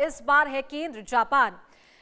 इस बार है केंद्र जापान।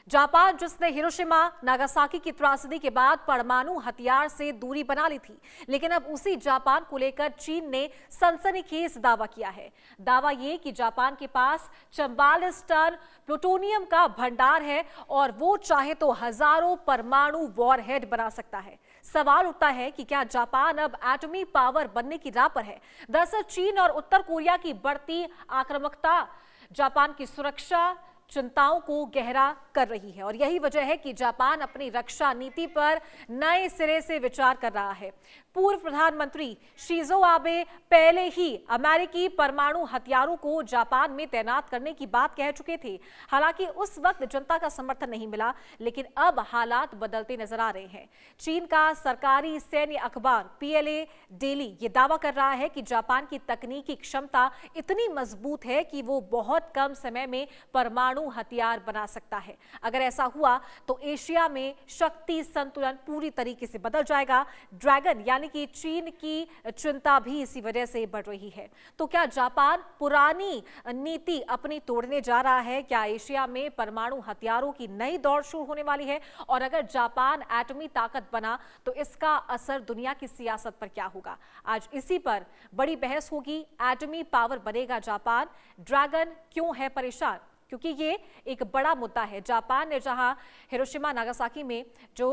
जापान जिसने हिरोशिमा नागासाकी की त्रासदी के बाद परमाणु हथियार से दूरी बना ली थी, लेकिन अब उसी जापान को लेकर चीन ने सनसनीखेज दावा किया है। दावा ये कि जापान के पास 44 टन प्लूटोनियम का भंडार है और वो चाहे तो हजारों परमाणु वॉरहेड बना सकता है। सवाल उठता है कि क्या जापान अब एटमी पावर बनने की राह पर है? दरअसल चीन और उत्तर कोरिया की बढ़ती आक्रामकता जापान की सुरक्षा चिंताओं को गहरा कर रही है और यही वजह है कि जापान अपनी रक्षा नीति पर नए सिरे से विचार कर रहा है। पूर्व प्रधानमंत्री शिंजो आबे पहले ही अमेरिकी परमाणु हथियारों को जापान में तैनात करने की बात कह चुके थे। हालांकि उस वक्त जनता का समर्थन नहीं मिला, लेकिन अब हालात बदलते नजर आ रहे हैं। चीन का सरकारी सैन्य अखबार PLA डेली ये दावा कर रहा है कि जापान की तकनीकी क्षमता इतनी मजबूत है कि वो बहुत कम समय में परमाणु हथियार बना सकता है। अगर ऐसा हुआ तो एशिया में शक्ति संतुलन पूरी तरीके से बदल जाएगा। ड्रैगन यानी कि चीन की चिंता भी इसी वजह से बढ़ रही है। तो क्या जापान पुरानी नीति अपनी तोड़ने जा रहा है? क्या एशिया में परमाणु हथियारों की नई दौड़ शुरू होने वाली है? और अगर जापान एटमी ताकत बना तो इसका असर दुनिया की सियासत पर क्या होगा? आज इसी पर बड़ी बहस होगी। एटमी पावर बनेगा जापान, ड्रैगन क्यों है परेशान? क्योंकि ये एक बड़ा मुद्दा है। जापान ने जहां हिरोशिमा नागासाकी में जो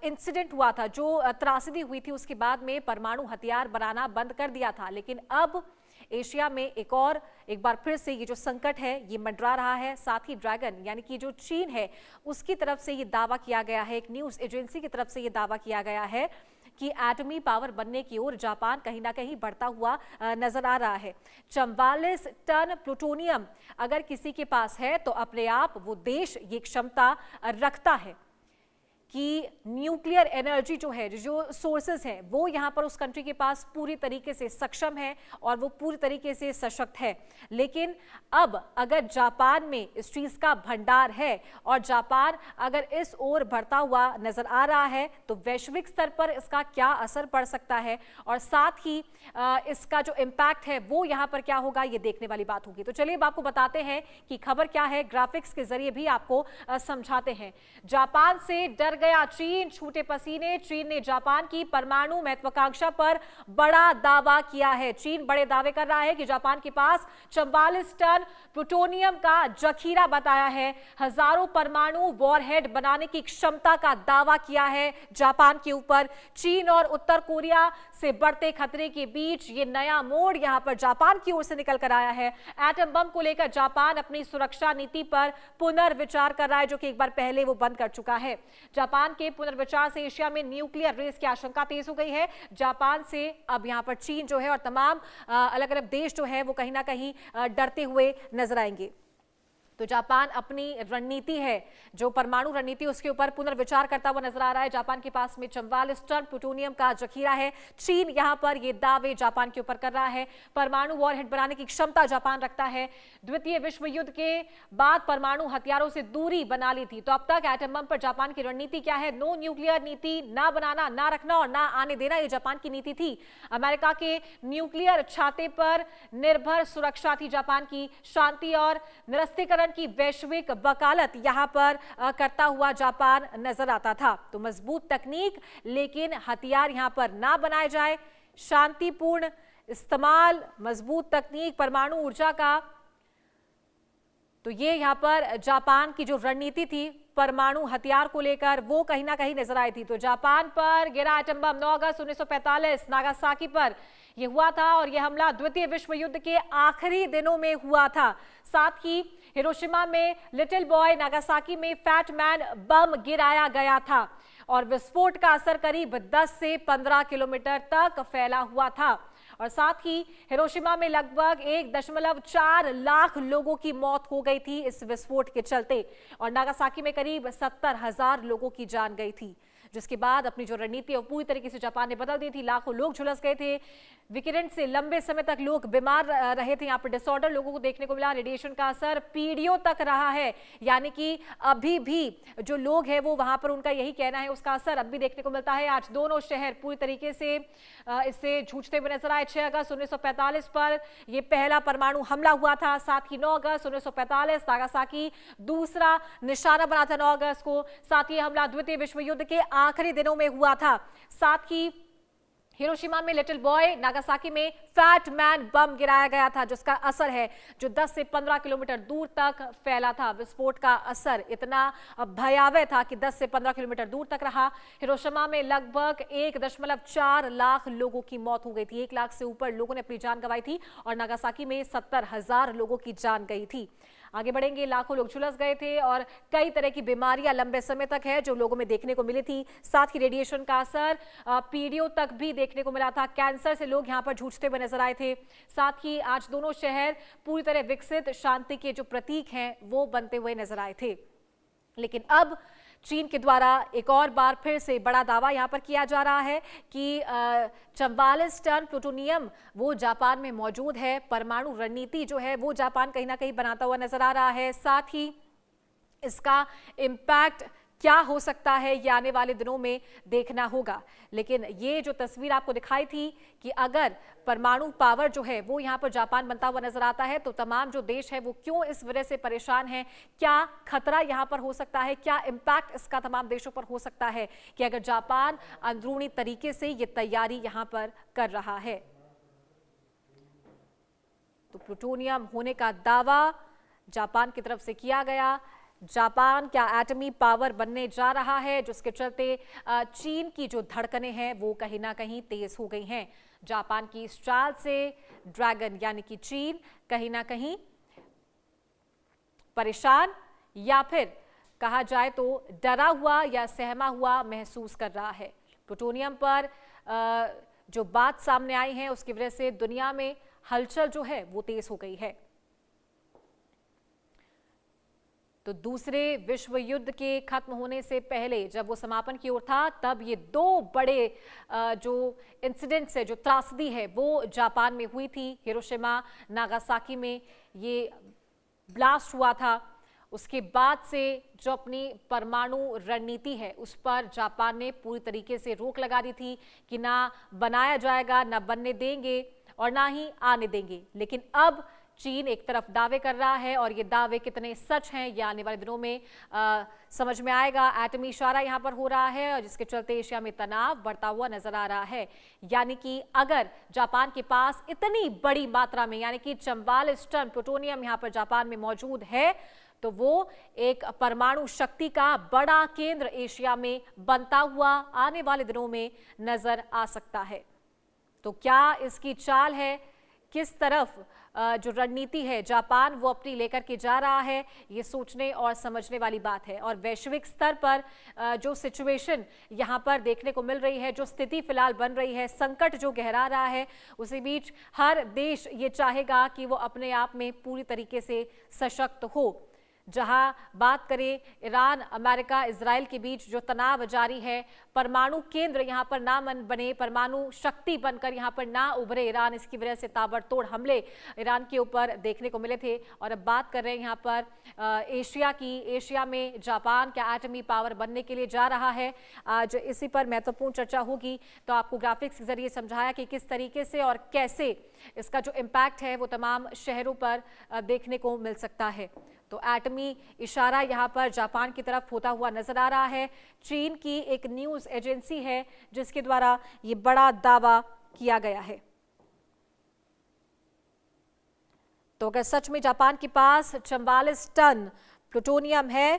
इंसिडेंट हुआ था, जो त्रासदी हुई थी, उसके बाद में परमाणु हथियार बनाना बंद कर दिया था, लेकिन अब एशिया में एक बार फिर से ये जो संकट है ये मंडरा रहा है। साथ ही ड्रैगन यानी कि जो चीन है उसकी तरफ से ये दावा किया गया है, एक न्यूज एजेंसी की तरफ से ये दावा किया गया है कि एटमी पावर बनने की ओर जापान कहीं ना कहीं बढ़ता हुआ नजर आ रहा है। 44 टन प्लूटोनियम अगर किसी के पास है तो अपने आप वो देश ये क्षमता रखता है कि न्यूक्लियर एनर्जी जो है, जो सोर्सेस हैं, वो यहाँ पर उस कंट्री के पास पूरी तरीके से सक्षम है और वो पूरी तरीके से सशक्त है। लेकिन अब अगर जापान में इस चीज का भंडार है और जापान अगर इस ओर बढ़ता हुआ नजर आ रहा है तो वैश्विक स्तर पर इसका क्या असर पड़ सकता है और साथ ही इसका जो इम्पैक्ट है वो यहाँ पर क्या होगा, ये देखने वाली बात होगी। तो चलिए अब आपको बताते हैं कि खबर क्या है, ग्राफिक्स के जरिए भी आपको समझाते हैं। जापान से डर गया चीन, छूटे पसीने। चीन ने जापान की परमाणु महत्वाकांक्षा पर बड़ा दावा किया है। चीन बड़े दावे कर रहा है कि जापान के पास 44 टन प्लूटोनियम का जखीरा बताया है, हजारों परमाणु वॉरहेड बनाने की क्षमता का दावा किया है जापान के ऊपर। चीन और उत्तर कोरिया से बढ़ते खतरे के बीच ये नया मोड़ यहां पर जापान की ओर से निकल कर आया है। एटम बम को लेकर जापान अपनी सुरक्षा नीति पर पुनर्विचार कर रहा है, जो कि एक बार पहले वो बंद कर चुका है। जापान के पुनर्विचार से एशिया में न्यूक्लियर रेस की आशंका तेज हो गई है। जापान से अब यहां पर चीन जो है और तमाम अलग अलग देश जो है वो कहीं ना कहीं डरते हुए नजर आएंगे। तो जापान अपनी रणनीति है, जो परमाणु रणनीति, उसके ऊपर पुनर्विचार करता हुआ नजर आ रहा है। जापान के पास में 44 टन प्लूटोनियम का जखीरा है। चीन यहां पर ये दावे जापान के ऊपर कर रहा है। परमाणु वॉरहेड बनाने की क्षमता जापान रखता है। द्वितीय विश्व युद्ध के बाद परमाणु हथियारों से दूरी बना ली थी। तो अब तक एटम बम पर जापान की रणनीति क्या है? नो न्यूक्लियर नीति, ना बनाना, ना रखना और ना आने देना, ये जापान की नीति थी। अमेरिका के न्यूक्लियर छाते पर निर्भर सुरक्षा थी जापान की। शांति और निरस्त्रीकरण की वैश्विक वकालत यहां पर करता हुआ जापान नजर आता था। तो मजबूत तकनीक, लेकिन हथियार यहां पर ना बनाए जाए, शांतिपूर्ण इस्तेमाल, मजबूत तकनीक, परमाणु ऊर्जा का, तो ये यहां पर जापान की जो रणनीति थी परमाणु हथियार को लेकर वो कहीं ना कहीं नजर आई थी। तो जापान पर गिरा एटम बम 9 अगस्त 1945 नागासाकी पर यह हुआ था और यह हमला द्वितीय विश्व युद्ध के आखिरी दिनों में हुआ था। साथ ही हिरोशिमा में लिटिल बॉय, नागासाकी में फैट मैन बम गिराया गया था और विस्फोट का असर करीब 10 से 15 किलोमीटर तक फैला हुआ था। और साथ ही हिरोशिमा में लगभग 1.4 लाख लोगों की मौत हो गई थी इस विस्फोट के चलते और नागासाकी में करीब 70,000 लोगों की जान गई थी। जिसके बाद अपनी जो रणनीति है वो पूरी तरीके से जापान ने बदल दी थी। लाखों लोग झुलस गए थे, विकिरण से लंबे समय तक लोग बीमार रहे थे। यहाँ पर डिसऑर्डर लोगों को देखने को मिला, रेडिएशन का असर पीढ़ियों तक रहा है, यानी कि अभी भी जो लोग हैं वो वहां पर, उनका यही कहना है, उसका असर अब भी देखने को मिलता है। आज दोनों शहर पूरी तरीके से इससे जूझते हुए नजर आए। 6 अगस्त 1945 पर यह पहला परमाणु हमला हुआ था, साथ ही 9 अगस्त 1945 नागासाकी दूसरा निशाना बना था 9 अगस्त को। साथ ही हमला द्वितीय विश्व युद्ध के आखिरी दिनों में हुआ था। साथ ही हिरोशिमा में लिटिल बॉय, नागासाकी में फैट मैन बम गिराया गया था, जिसका असर है जो 10 से 15 किलोमीटर दूर तक फैला था। विस्फोट का असर इतना भयावह था कि 10 से 15 किलोमीटर दूर तक रहा। हिरोशिमा में लगभग 1.4 लाख लोगों की मौत हो गई थी, 1 लाख से ऊपर लोगों ने अपनी जान गंवाई थी, और नागासाकी में 70,000 लोगों की जान गई थी। आगे बढ़ेंगे, लाखों लोग झुलस गए थे और कई तरह की बीमारियां लंबे समय तक है जो लोगों में देखने को मिली थी। साथ ही रेडिएशन का असर पीढ़ियों तक भी देखने को मिला था। कैंसर से लोग यहां पर जूझते हुए नजर आए थे। साथ ही आज दोनों शहर पूरी तरह विकसित शांति के जो प्रतीक हैं वो बनते हुए नजर आए थे। लेकिन अब चीन के द्वारा एक और बार फिर से बड़ा दावा यहां पर किया जा रहा है कि 44 टन प्लूटोनियम वो जापान में मौजूद है। परमाणु रणनीति जो है वो जापान कहीं ना कहीं बनाता हुआ नजर आ रहा है। साथ ही इसका इम्पैक्ट क्या हो सकता है ये आने वाले दिनों में देखना होगा। लेकिन ये जो तस्वीर आपको दिखाई थी कि अगर परमाणु पावर जो है वो यहाँ पर जापान बनता हुआ नजर आता है तो तमाम जो देश है वो क्यों इस वजह से परेशान हैं, क्या खतरा यहाँ पर हो सकता है, क्या इम्पैक्ट इसका तमाम देशों पर हो सकता है कि अगर जापान अंदरूनी तरीके से ये तैयारी यहाँ पर कर रहा है। तो प्लूटोनियम होने का दावा जापान की तरफ से किया गया। जापान क्या एटमी पावर बनने जा रहा है, जिसके चलते चीन की जो धड़कनें हैं वो कहीं ना कहीं तेज हो गई हैं। जापान की इस चाल से ड्रैगन यानी कि चीन कहीं ना कहीं परेशान या फिर कहा जाए तो डरा हुआ या सहमा हुआ महसूस कर रहा है। प्लूटोनियम पर जो बात सामने आई है उसकी वजह से दुनिया में हलचल जो है वो तेज हो गई है। तो दूसरे विश्व युद्ध के खत्म होने से पहले जब वो समापन की ओर था तब ये 2 बड़े जो इंसिडेंट्स है, जो त्रासदी है वो जापान में हुई थी। हिरोशिमा नागासाकी में ये ब्लास्ट हुआ था। उसके बाद से जो अपनी परमाणु रणनीति है उस पर जापान ने पूरी तरीके से रोक लगा दी थी कि ना बनाया जाएगा, ना बनने देंगे और ना ही आने देंगे। लेकिन अब चीन एक तरफ दावे कर रहा है और ये दावे कितने सच हैं ये आने वाले दिनों में समझ में आएगा। एटमी इशारा यहाँ पर हो रहा है और जिसके चलते एशिया में तनाव बढ़ता हुआ नजर आ रहा है। यानी कि अगर जापान के पास इतनी बड़ी मात्रा में यानी कि 44 टन प्लूटोनियम यहाँ पर जापान में मौजूद है तो वो एक परमाणु शक्ति का बड़ा केंद्र एशिया में बनता हुआ आने वाले दिनों में नजर आ सकता है। तो क्या इसकी चाल है, किस तरफ जो रणनीति है जापान वो अपनी लेकर के जा रहा है, ये सोचने और समझने वाली बात है। और वैश्विक स्तर पर जो सिचुएशन यहाँ पर देखने को मिल रही है, जो स्थिति फिलहाल बन रही है, संकट जो गहरा रहा है, उसी बीच हर देश ये चाहेगा कि वो अपने आप में पूरी तरीके से सशक्त हो। जहां बात करें ईरान, अमेरिका, इजराइल के बीच जो तनाव जारी है, परमाणु केंद्र यहां पर ना बने, परमाणु शक्ति बनकर यहां पर ना उभरे ईरान, इसकी वजह से ताबड़तोड़ हमले ईरान के ऊपर देखने को मिले थे। और अब बात कर रहे हैं यहां पर एशिया की। एशिया में जापान क्या एटमी पावर बनने के लिए जा रहा है, आज इसी पर महत्वपूर्ण चर्चा होगी। तो आपको ग्राफिक्स के जरिए समझाया कि किस तरीके से और कैसे इसका जो इम्पैक्ट है वो तमाम शहरों पर देखने को मिल सकता है। तो एटमी इशारा यहां पर जापान की तरफ होता हुआ नजर आ रहा है। चीन की एक न्यूज एजेंसी है जिसके द्वारा ये बड़ा दावा किया गया है। तो अगर सच में जापान के पास 44 टन प्लूटोनियम है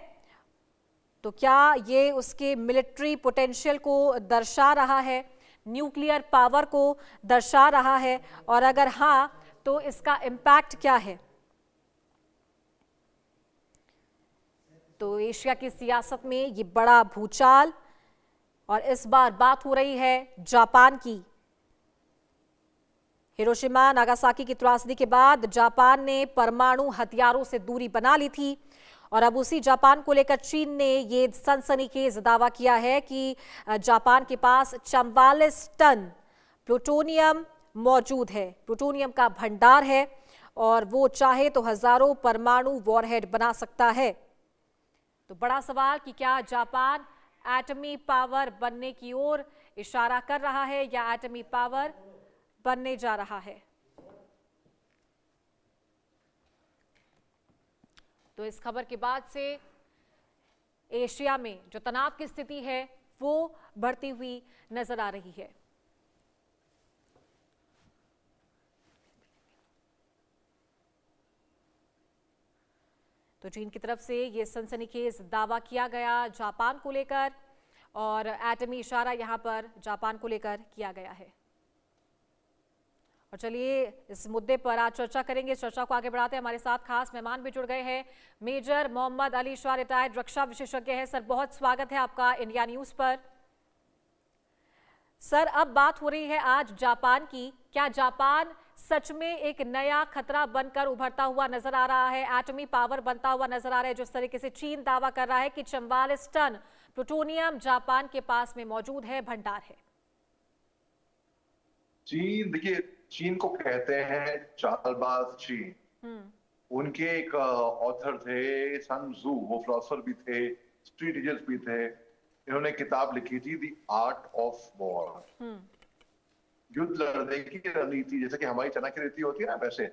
तो क्या ये उसके मिलिट्री पोटेंशियल को दर्शा रहा है, न्यूक्लियर पावर को दर्शा रहा है, और अगर हाँ तो इसका इम्पैक्ट क्या है। तो एशिया की सियासत में ये बड़ा भूचाल, और इस बार बात हो रही है जापान की। हिरोशिमा नागासाकी की त्रासदी के बाद जापान ने परमाणु हथियारों से दूरी बना ली थी और अब उसी जापान को लेकर चीन ने ये सनसनीखेज दावा किया है कि जापान के पास 44 टन प्लूटोनियम मौजूद है, प्लूटोनियम का भंडार है और वो चाहे तो हजारों परमाणु वॉरहेड बना सकता है। तो बड़ा सवाल कि क्या जापान एटमी पावर बनने की ओर इशारा कर रहा है या एटमी पावर बनने जा रहा है। तो इस खबर के बाद से एशिया में जो तनाव की स्थिति है वो बढ़ती हुई नजर आ रही है। तो चीन की तरफ से ये सनसनीखेज दावा किया गया जापान को लेकर और एटमी इशारा यहां पर जापान को लेकर किया गया है। और चलिए इस मुद्दे पर आज चर्चा करेंगे। चर्चा को आगे बढ़ाते हैं, हमारे साथ खास मेहमान भी जुड़ गए हैं। मेजर मोहम्मद अली शाह, रिटायर्ड रक्षा विशेषज्ञ हैं। सर, बहुत स्वागत है आपका इंडिया न्यूज पर। सर, अब बात हो रही है आज जापान की। क्या जापान सच में एक नया खतरा बनकर उभरता हुआ नजर आ रहा है, एटमी पावर बनता हुआ नजर आ रहा है, जिस तरीके से चीन दावा कर रहा है कि 44 टन प्लूटोनियम जापान के पास में मौजूद है, भंडार है? चीन, देखिए, चीन को कहते हैं चालबाज चीन। उनके एक ऑथर थे सन जू, वो फिलोसोफर भी थे, स्ट्रेटेजिस्ट भी थे। इन्होंने किताब लिखी थी द आर्ट ऑफ वॉर, युद्ध लड़ने की रणनीति, जैसे कि हमारी चना की नीति होती है ना, वैसे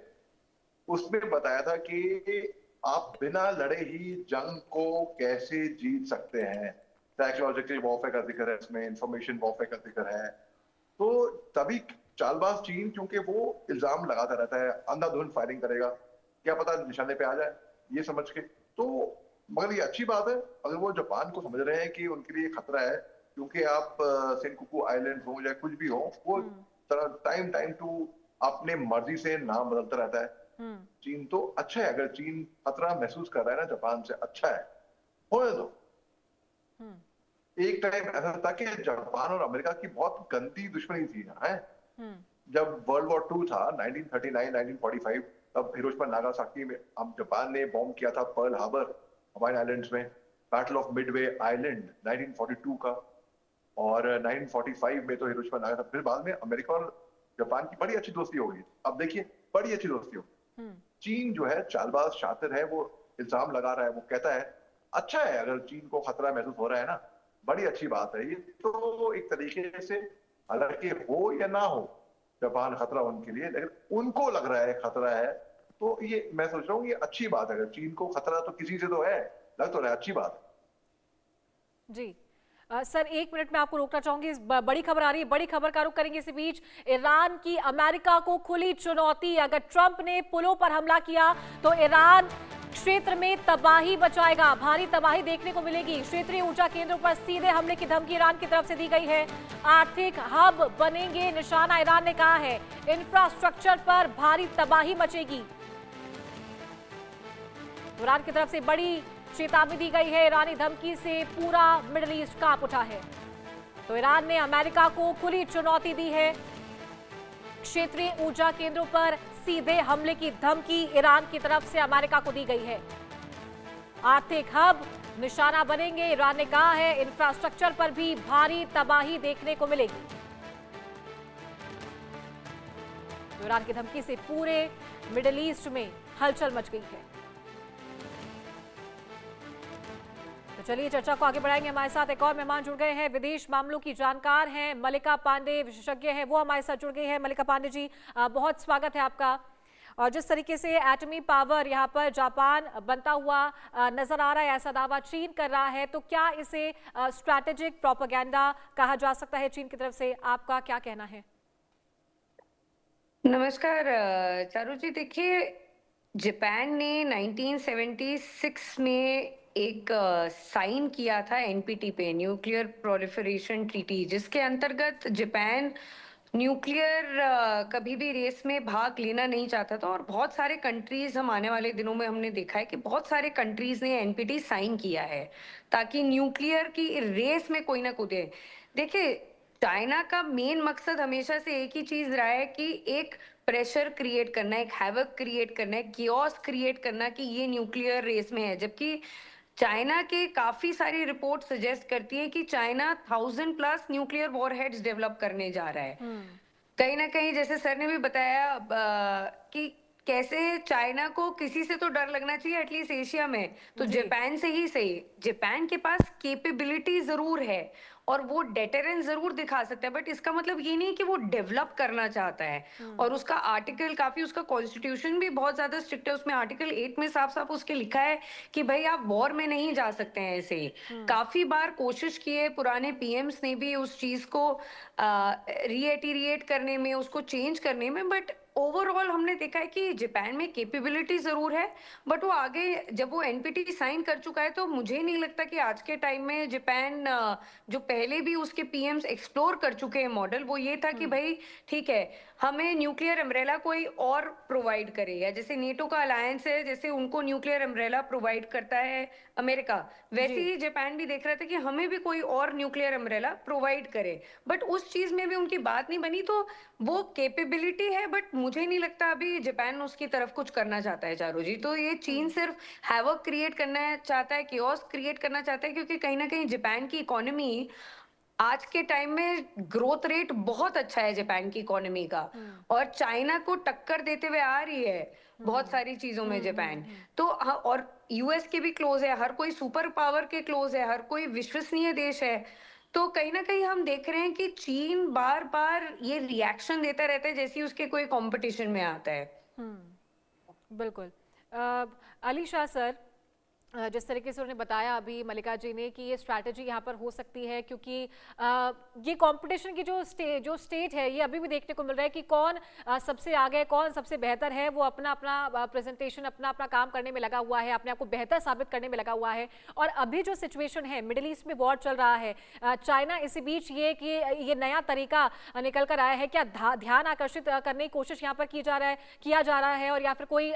उसमें बताया था कि आप बिना लड़े ही जंग को कैसे जीत सकते हैं। साइकोलॉजिकल वॉरफेयर का जिक्र है इसमें, इंफॉर्मेशन वॉरफेयर का जिक्र है। तो तभी चालबाज चीन, क्योंकि वो इल्जाम लगाता रहता है, अंधाधुंध फायरिंग करेगा, क्या पता निशाने पे आ जाए ये समझ के। तो मगर ये अच्छी बात है अगर वो जापान को समझ रहे हैं कि उनके लिए खतरा है, क्योंकि आप सेनकाकू आइलैंड हो या कुछ भी हो, वो टाइम टू अपने मर्जी से नाम बदलता रहता है। चीन तो अच्छा है, अगर चीन खतरा महसूस कर रहा है ना जापान से, अच्छा है, होने दो। एक टाइम ऐसा था कि जापान और अमेरिका की बहुत गंदी दुश्मनी थी है? जब वर्ल्ड वॉर 2 था 1939 1945, तब हिरोशिमा नागासाकी में अब जापान ने बॉम्ब किया था पर्ल हार्बर, हवाई आइलैंड्स में, बैटल ऑफ मिडवे आइलैंड 1942 का, और 1945 में तो हिरोशिमा नागासाकी। फिर बाद में अमेरिका और जापान की बड़ी अच्छी दोस्ती हो गई। अब देखिए, बड़ी अच्छी दोस्ती हो। चीन जो है चालबाज शातिर है, वो इल्जाम लगा रहा है, वो कहता है अच्छा है अगर चीन को खतरा महसूस हो रहा है ना, बड़ी अच्छी बात है ये। तो एक तरीके से हालांकि हो या ना हो जापान खतरा उनके लिए, लेकिन उनको लग रहा है खतरा है, तो ये मैं सोच रहा हूँ ये अच्छी बात है। अगर चीन को खतरा तो किसी से तो है, लग तो रहा है, अच्छी बात जी। सर, 1 मिनट में आपको रोकना चाहूंगी, इस बड़ी खबर आ रही है, बड़ी खबर का रुख करेंगे। इसी बीच ईरान की अमेरिका को खुली चुनौती। अगर ट्रंप ने पुलों पर हमला किया तो ईरान क्षेत्र में तबाही मचाएगा, भारी तबाही देखने को मिलेगी। क्षेत्रीय ऊर्जा केंद्रों पर सीधे हमले की धमकी ईरान की तरफ से दी गई है। आर्थिक हब बनेंगे निशाना, ईरान ने कहा है। इंफ्रास्ट्रक्चर पर भारी तबाही मचेगी। ईरान की तरफ से बड़ी चेतावनी दी गई है। ईरानी धमकी से पूरा मिडिल ईस्ट कांप उठा है। तो ईरान ने अमेरिका को खुली चुनौती दी है। क्षेत्रीय ऊर्जा केंद्रों पर सीधे हमले की धमकी ईरान की तरफ से अमेरिका को दी गई है। आर्थिक हब निशाना बनेंगे, ईरान ने कहा है। इंफ्रास्ट्रक्चर पर भी भारी तबाही देखने को मिलेगी। तो ईरान की धमकी से पूरे मिडिल ईस्ट में हलचल मच गई है। तो चलिए चर्चा को आगे बढ़ाएंगे। हमारे साथ एक और मेहमान जुड़ गए हैं, विदेश मामलों की जानकार हैं मल्लिका पांडे, विशेषज्ञ हैं, वो हमारे साथ जुड़ गई है। मल्लिका पांडे जी, बहुत स्वागत है आपका। और जिस तरीके से एटमी पावर यहाँ पर जापान बनता हुआ नजर आ रहा है, ऐसा दावा चीन कर रहा है, तो क्या इसे स्ट्रैटेजिक प्रोपेगेंडा कहा जा सकता है चीन की तरफ से? आपका क्या कहना है? नमस्कार चारू जी, देखिए, जापान ने 1976 में एक साइन किया था एनपीटी पे, न्यूक्लियर प्रोलिफरेशन ट्रीटी, जिसके अंतर्गत जापान न्यूक्लियर कभी भी रेस में भाग लेना नहीं चाहता था। और बहुत सारे कंट्रीज, हम आने वाले दिनों में हमने देखा है कि बहुत सारे कंट्रीज ने एनपीटी साइन किया है ताकि न्यूक्लियर की रेस में कोई ना कूदे। देखिए, चाइना का मेन मकसद हमेशा से एक ही चीज रहा है कि एक प्रेशर क्रिएट करना है, एक हैवक क्रिएट करना है, कियोस क्रिएट करना कि ये न्यूक्लियर रेस में है, जबकि चाइना के काफी सारी रिपोर्ट सजेस्ट करती है कि चाइना 1000+ न्यूक्लियर वॉरहेड्स डेवलप करने जा रहा है। कहीं ना कहीं जैसे सर ने भी बताया कि कैसे चाइना को किसी से तो डर लगना चाहिए, एटलीस्ट एशिया में तो जी। जापान से ही सही। जापान के पास कैपेबिलिटी जरूर है और वो डेटरेंस जरूर दिखा सकता है, बट इसका मतलब ये नहीं कि वो डेवलप करना चाहता है। और उसका आर्टिकल काफी, उसका कॉन्स्टिट्यूशन भी बहुत ज्यादा स्ट्रिक्ट है। उसमें आर्टिकल 8 में साफ साफ उसके लिखा है कि भाई आप वॉर में नहीं जा सकते हैं ऐसे ही। काफी बार कोशिश की है पुराने पीएम्स ने भी उस चीज को रीएटिरिएट करने में, उसको चेंज करने में, बट ओवरऑल हमने देखा है कि जापान में कैपेबिलिटी जरूर है, बट वो आगे जब वो एनपीटी साइन कर चुका है तो मुझे नहीं लगता कि आज के टाइम में जापान, जो पहले भी उसके पीएम्स एक्सप्लोर कर चुके हैं मॉडल, वो ये था कि भाई ठीक है हमें न्यूक्लियर अम्ब्रेला कोई और प्रोवाइड करे, या जैसे नेटो का अलायंस है, जैसे उनको न्यूक्लियर अम्ब्रेला प्रोवाइड करता है अमेरिका, वैसे जी। ही जापान भी देख रहा था कि हमें भी कोई और न्यूक्लियर अम्ब्रेला प्रोवाइड करे, बट उस चीज में भी उनकी बात नहीं बनी। तो वो कैपेबिलिटी है, बट मुझे नहीं लगता अभी जापान उसकी तरफ कुछ करना चाहता है चारू जी। तो ये चीन सिर्फ हैवक क्रिएट करना चाहता है, कियोस क्रिएट करना चाहता है, क्योंकि कहीं ना कहीं जापान की इकोनॉमी आज के टाइम में ग्रोथ रेट बहुत अच्छा है जापान की इकोनॉमी का, और चाइना को टक्कर देते हुए आ रही है बहुत सारी चीजों में जापान। तो और यूएस के भी क्लोज है, हर कोई सुपर पावर के क्लोज है, हर कोई विश्वसनीय देश है। तो कहीं ना कहीं हम देख रहे हैं कि चीन बार बार ये रिएक्शन देता रहता है जैसे ही उसके कोई कंपटीशन में आता है। बिल्कुल। अली शाह सर, जिस तरीके से उन्होंने बताया अभी मल्लिका जी ने कि ये स्ट्रैटेजी यहाँ पर हो सकती है, क्योंकि ये कंपटीशन की जो स्टेट है, ये अभी भी देखने को मिल रहा है कि कौन सबसे आगे, कौन सबसे बेहतर है। वो अपना अपना प्रेजेंटेशन, अपना अपना काम करने में लगा हुआ है, अपने आप को बेहतर साबित करने में लगा हुआ है। और अभी जो सिचुएशन है, मिडिल ईस्ट में वॉर चल रहा है, चाइना इसी बीच ये कि ये नया तरीका निकल कर आया है, क्या ध्यान आकर्षित करने की कोशिश यहाँ पर किया जा रहा है, और या फिर कोई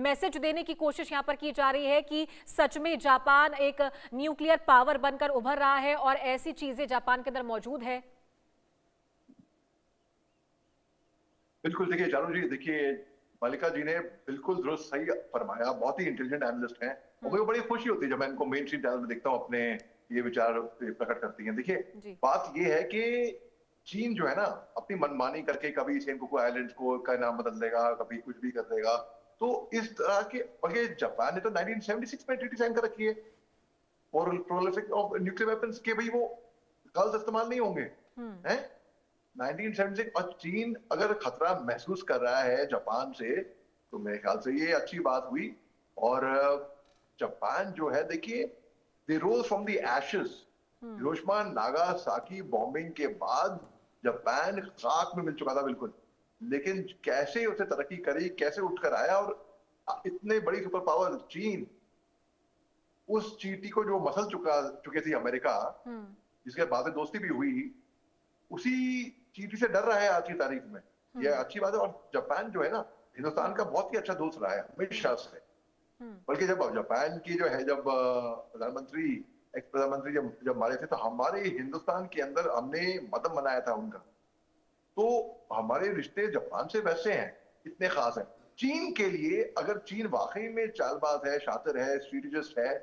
मैसेज देने की कोशिश यहाँ पर की जा रही है कि सच में जापान एक न्यूक्लियर पावर बनकर उभर रहा है और ऐसी चीजें जापान के अंदर मौजूद है? बिल्कुल, देखिए चारू जी, देखिए मल्लिका जी ने बिल्कुल दुरुस्त सही फरमाया, बहुत ही इंटेलिजेंट एनालिस्ट हैं और मुझे बड़ी खुशी होती है जब मैं इनको मेन स्ट्रीम चैनल में देखता हूँ अपने ये विचार प्रकट करती हैं। देखिए बात ये है कि चीन जो है ना, अपनी मनमानी करके कभी सेनकाकू आइलैंड्स को का नाम बदल देगा, कभी कुछ भी कर देगा। तो इस तरह के, बल्कि जापान ने तो 1976 में ट्रीटी साइन कर रखी है और प्रोलिफरेशन ऑफ न्यूक्लियर वेपन्स के, भाई वो गलत इस्तेमाल नहीं होंगे हैं 1976। और चीन अगर खतरा महसूस कर रहा है जापान से, तो मेरे ख्याल से ये अच्छी बात हुई। और जापान जो है, देखिए they rose from the ashes. Hiroshima Nagasaki bombing के बाद जापान खाक में मिल चुका था बिल्कुल, लेकिन कैसे उसे तरक्की करी, कैसे उठकर आया। और इतने बड़ी सुपर पावर चीन, उस चींटी को जो मसल चुके थी अमेरिका, जिसके बाद में दोस्ती भी हुई, उसी चींटी से डर रहा है आज की तारीख में। यह अच्छी बात है। और जापान जो है ना, हिंदुस्तान का बहुत ही अच्छा दोस्त रहा है हमेशा से। बल्कि जब जापान की जो है, जब प्रधानमंत्री, एक्स प्रधानमंत्री जब मारे थे, तो हमारे हिंदुस्तान के अंदर हमने मदम बनाया था उनका। तो हमारे रिश्ते जापान से वैसे हैं, इतने खास हैं। चीन के लिए, अगर चीन वाकई में चालबाज है, शातिर है, स्ट्रेटेजिस्ट है,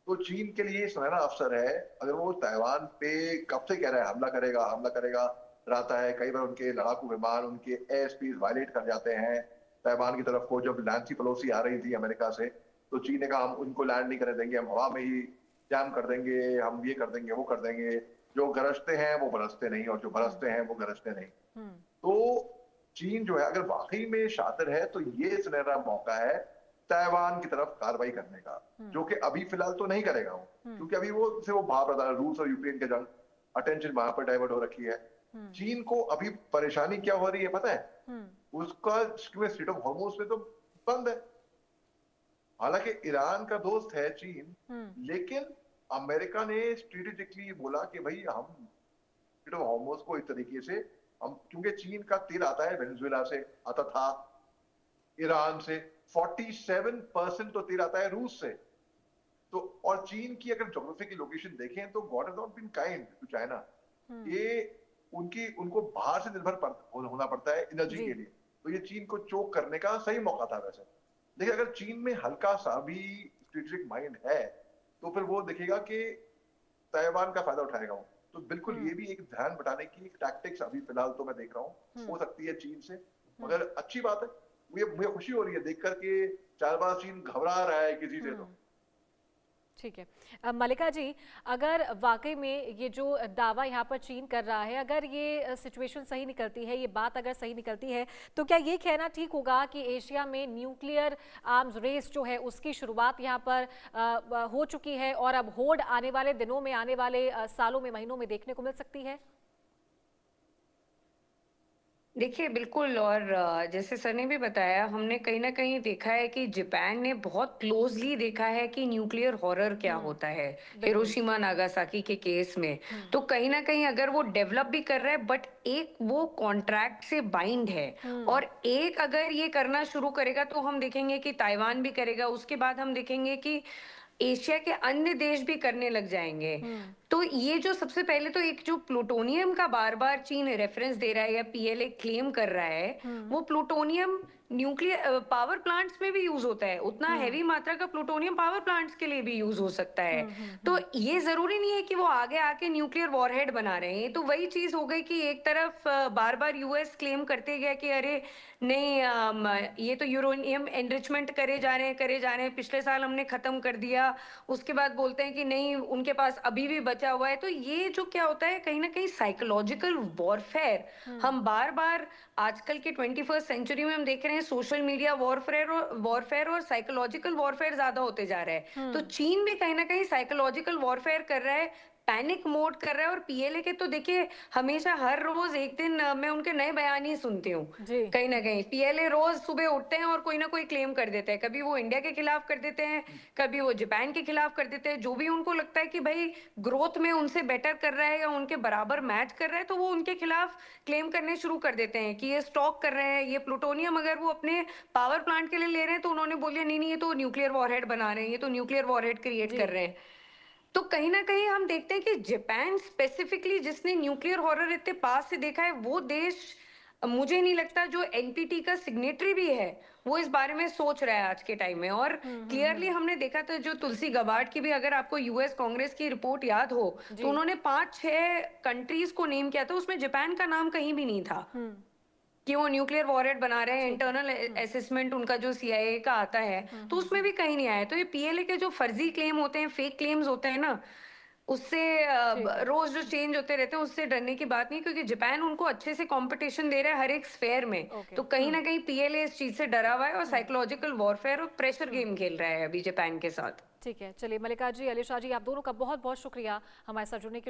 तो चीन के लिए सुनहरा अवसर है। अगर वो ताइवान पे कब से कह रहा है हमला करेगा रहता है, कई बार उनके लड़ाकू विमान, उनके एयर स्पेस वायलेट कर जाते हैं ताइवान की तरफ को। जब नैन्सी पेलोसी आ रही थी अमेरिका से, तो चीन ने कहा हम उनको लैंड नहीं करने देंगे, हम हवा में ही जैम कर देंगे, हम ये कर देंगे, वो कर देंगे। जो गरजते हैं वो बरसते नहीं, और जो बरसते हैं वो गरजते नहीं। तो चीन जो है, अगर वाकई में शातिर है, तो ये सुनहरा मौका है ताइवान की तरफ कार्रवाई करने का, जो कि अभी फिलहाल तो नहीं करेगा वो, क्योंकि अभी वो भाव रहा है रूस और यूक्रेन के जंग, अटेंशन वहां पर डाइवर्ट हो रखी है। चीन को अभी परेशानी क्या हो रही है पता है? उसका स्ट्रेट ऑफ हॉर्मुज में तो बंद है। हालांकि ईरान का दोस्त है चीन, लेकिन अमेरिका ने स्ट्रेटेजिकली बोला कि भाई हम स्ट्रेट ऑफ हॉर्मुज को इस तरीके से, हम, क्योंकि चीन का तेल आता है वेनेजुएला से, आता था ईरान से, 47% तो तेल आता है रूस से। तो और चीन की अगर ज्योग्राफी की लोकेशन देखें तो God has not been kind to China. ये उनको बाहर से निर्भर होना पड़ता है एनर्जी के लिए। तो ये चीन को चोक करने का सही मौका था वैसे। देखिए अगर चीन में हल्का सा भी स्ट्रेटेजिक माइंड है तो फिर वो देखेगा कि ताइवान का फायदा उठाएगा वो। तो बिल्कुल ये भी एक ध्यान बटाने की एक टैक्टिक्स अभी फिलहाल तो मैं देख रहा हूँ हो सकती है चीन से, मगर अच्छी बात है। मुझे खुशी हो रही है देख करके चालबाज चीन घबरा रहा है किसी से। तो ठीक है मल्लिका जी, अगर वाकई में ये जो दावा यहाँ पर चीन कर रहा है, अगर ये सिचुएशन सही निकलती है, ये बात अगर सही निकलती है, तो क्या ये कहना ठीक होगा कि एशिया में न्यूक्लियर आर्म्स रेस जो है उसकी शुरुआत यहाँ पर हो चुकी है और अब होड़ आने वाले दिनों में, आने वाले सालों में, महीनों में देखने को मिल सकती है? देखिए बिल्कुल, और जैसे सर ने भी बताया, हमने कहीं ना कहीं देखा है कि जापान ने बहुत क्लोजली देखा है कि न्यूक्लियर हॉरर क्या होता है हिरोशिमा नागासाकी के केस में। तो कहीं ना कहीं अगर वो डेवलप भी कर रहा है, बट एक वो कॉन्ट्रैक्ट से बाइंड है, और एक अगर ये करना शुरू करेगा तो हम देखेंगे कि ताइवान भी करेगा, उसके बाद हम देखेंगे कि एशिया के अन्य देश भी करने लग जाएंगे। तो ये जो सबसे पहले तो एक जो प्लूटोनियम का बार बार चीन रेफरेंस दे रहा है या पीएलए क्लेम कर रहा है, वो प्लूटोनियम न्यूक्लियर पावर प्लांट्स में भी यूज होता है। उतना हैवी मात्रा का प्लूटोनियम पावर प्लांट्स के लिए भी यूज हो सकता है। तो ये जरूरी नहीं है कि वो आगे आके न्यूक्लियर वॉरहेड बना रहे हैं। तो वही चीज हो गई कि एक तरफ बार बार यूएस क्लेम करते गया कि अरे नहीं, ये तो यूरेनियम एनरिचमेंट करे जा रहे हैं, पिछले साल हमने खत्म कर दिया। उसके बाद बोलते हैं कि नहीं, उनके पास अभी भी बचा हुआ है। तो ये जो क्या होता है, कहीं ना कहीं साइकोलॉजिकल वॉरफेयर हम बार बार आजकल के 21st सेंचुरी में हम देख रहे हैं, सोशल मीडिया वॉरफेयर और साइकोलॉजिकल वॉरफेयर ज्यादा होते जा रहा है। तो चीन भी कहीं ना कहीं साइकोलॉजिकल वॉरफेयर कर रहा है, पैनिक मोड कर रहा है। और पीएलए के तो देखिए हमेशा हर रोज एक दिन मैं उनके नए बयान ही सुनती हूँ। कहीं ना कहीं पीएलए रोज सुबह उठते हैं और कोई ना कोई क्लेम कर देते हैं। कभी वो इंडिया के खिलाफ कर देते हैं, कभी वो जापान के खिलाफ कर देते हैं। जो भी उनको लगता है कि भाई ग्रोथ में उनसे बेटर कर रहा है या उनके बराबर मैच कर रहा है, तो वो उनके खिलाफ क्लेम करने शुरू कर देते हैं कि ये स्टॉक कर रहे हैं, ये प्लूटोनियम अगर वो अपने पावर प्लांट के लिए ले रहे हैं तो उन्होंने बोलिए नहीं, ये तो न्यूक्लियर वॉरहेड बना रहे हैं, ये तो न्यूक्लियर वॉरहेड क्रिएट कर रहे हैं। तो कहीं ना कहीं हम देखते हैं कि जापान स्पेसिफिकली, जिसने न्यूक्लियर हॉरर इतने पास से देखा है, वो देश मुझे नहीं लगता जो एनपीटी का सिग्नेटरी भी है वो इस बारे में सोच रहा है आज के टाइम में। और क्लियरली हमने देखा था, जो तुलसी गबार्ड की भी अगर आपको यूएस कांग्रेस की रिपोर्ट याद हो, तो उन्होंने 5-6 कंट्रीज को नेम किया था, उसमें जापान का नाम कहीं भी नहीं था कि वो न्यूक्लियर वॉरहेड बना रहे हैं। इंटरनल असेसमेंट उनका जो सीआईए का आता है, तो उसमें भी कहीं नहीं आया। तो ये पीएलए के जो फर्जी क्लेम होते हैं, फेक क्लेम्स होते हैं ना, उससे रोज जो चेंज होते रहते हैं, उससे डरने की बात नहीं, क्योंकि जापान उनको अच्छे से कंपटीशन दे रहा है हर एक स्फेयर में। तो कहीं ना कहीं पीएलए इस चीज से डरा हुआ है और साइकोलॉजिकल वॉरफेयर और प्रेशर गेम खेल रहा है अभी जापान के साथ। ठीक है, चलिए मल्लिका जी, अली शाह जी, आप दोनों का बहुत बहुत शुक्रिया हमारे साथ जुड़ने के लिए।